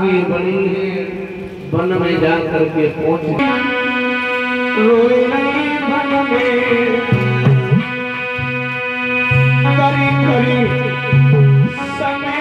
भी बनी है, वन में जा करके पहुंच रोए नहीं वन में करी करी समय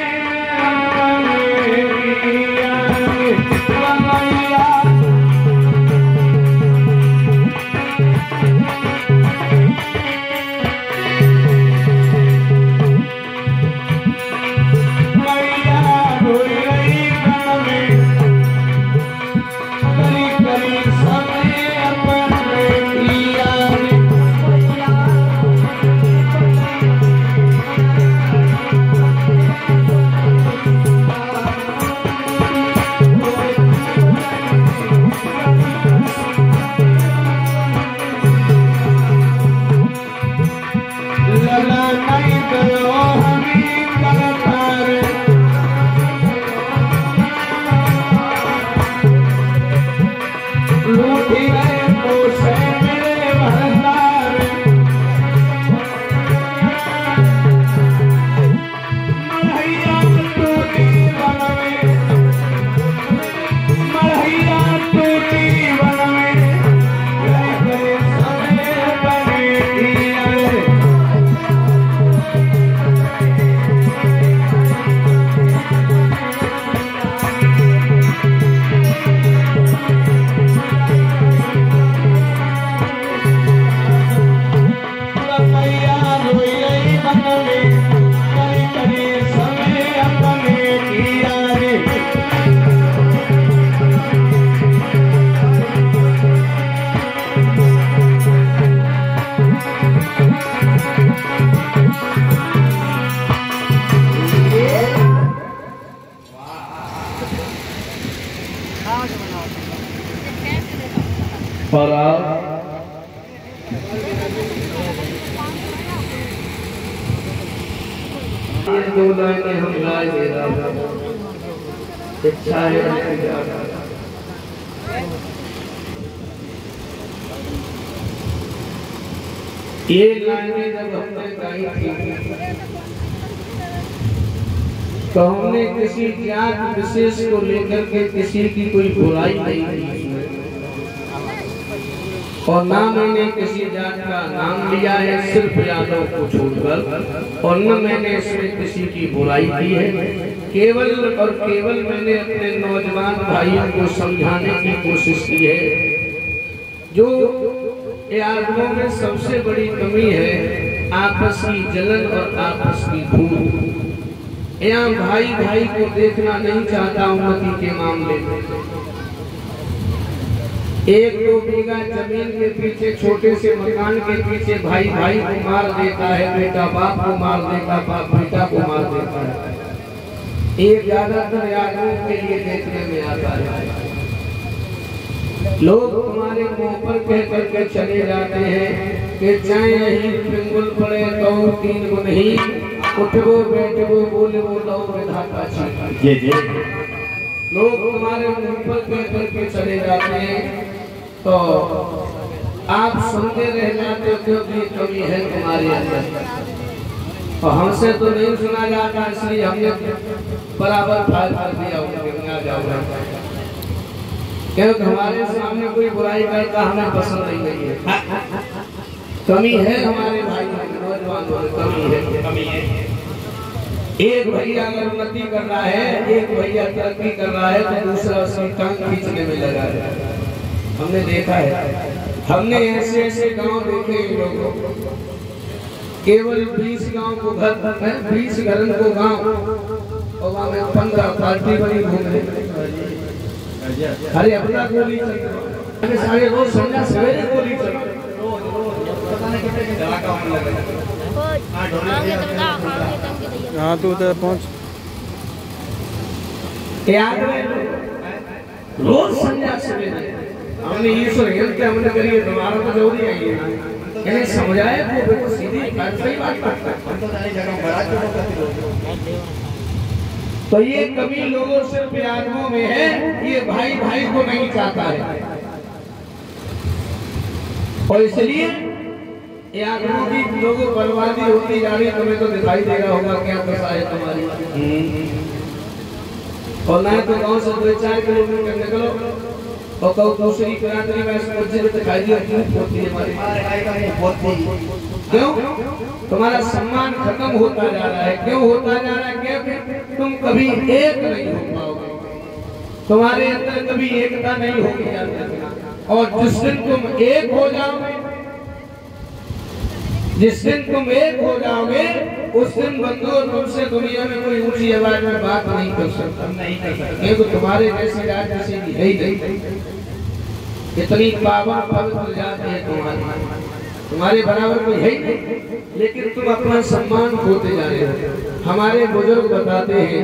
और ये दो लाइनें हम गाए दे रहा इच्छा है ये लाइनें जब हमने गाई थी तो हमने किसी जात विशेष को लेकर के किसी की कोई बुराई नहीं की और ना मैंने किसी जात का नाम लिया है सिर्फ यादव को छोड़कर, और न मैंने इसमें किसी की बुराई की है। केवल और केवल मैंने अपने नौजवान भाइयों को समझाने की कोशिश की है। जो यादवों में सबसे बड़ी कमी है आपस की जलन और आपस की भूख। यहाँ भाई भाई को देखना नहीं चाहता उन्नति के मामले में। एक दो बीघा जमीन के पीछे छोटे से मकान के पीछे भाई भाई को मार देता है, बेटा बाप को मार देता, बाप बेटा को मार देता है। ये ज्यादातर यादवों के लिए देखने में आता है। लोग तुम्हारे मुंह पर कह करके चले जाते हैं कि चाहे यही पिंगुल पड़े तो तीन गुण ही उठबो बैठबो बोले वो लो विधाता जी। लोग तुम्हारे मुंह पर कह करके चले जाते हैं तो आप सुनते रह जाते हो क्योंकि कमी है तुम्हारे अंदर और हमसे तो नहीं सुना जाता, इसलिए हमने बराबर फाल कर दिया उनके जाओ क्योंकि हमारे सामने कोई बुराई करता हमें पसंद नहीं है। कमी है हमारे भाई नौजवान कमी है। एक भैया अगर उन्नति कर रहा है, एक भैया तरक्की कर रहा है तो दूसरा उसकी टांग खींचने में लगा है। हमने देखा है, हमने ऐसे ऐसे गांव देखे लोगों केवल 20 गांव को घर 20 घरों को गांव और वहां में 15 पार्टी बनी घूम रहे। अरे अपना गोली चल सारे रोज संध्या सवेरे गोली चल पता नहीं कितने धड़ाका होने लगा। हाँ तो उधर पहुँच याद है रोज संध्या सवेरे हमने ईश्वर हेल्थ हमने करिए तुम्हारा तो जरूरी है ये समझाए वो सीधी सही बात करता है। तो ये कमी लोगों सिर्फ यादवों में है, ये भाई भाई को नहीं चाहता है और इसलिए यादवों की लोगों बर्बादी होती जा रही। तुम्हें तो दिखाई देगा होगा क्या दशा है तुम्हारी। और ना तो गांव से 2-4 किलोमीटर निकलो और कहो दूसरी करातरी में मस्जिद दिखाई दी होती है हमारी। क्यों? तुम्हारा सम्मान खत्म होता जा रहा है। क्यों होता जा रहा है? क्योंकि तुम कभी एक नहीं हो पाओगे, तुम्हारे अंदर कभी एकता नहीं होगी। और जिस दिन तुम एक हो जाओगे, जिस दिन तुम एक हो जाओगे, उस दिन बंधुओं तुमसे दुनिया में कोई ऊंची आवाज में बात नहीं कर सकता, क्योंकि तुम्हारे जैसी जात किसी की है ही नहीं। इतनी पावन पवित्र जात है तुम्हारी, तुम्हारे बराबर कोई है ही नहीं, लेकिन तुम अपना सम्मान खोते जा रहे हो। हमारे बुजुर्ग बताते हैं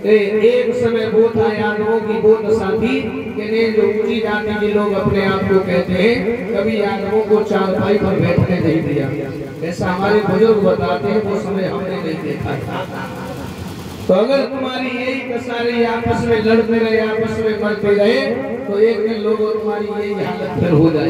एक समय वो था यादवों की वो साथी के जो ऊंची जाति के लोग अपने आप को कहते हैं, कभी यादवों को चारपाई पर बैठने नहीं दिया। ऐसा हमारे बुजुर्ग बताते हैं, वो समय हमने नहीं देखा था। तो अगर तुम्हारी यही कसारे आपस में लड़ते रहे, आपस में मरते रहे, तो एक दिन लोगों तुम्हारी यही हालत फिर हो जाए।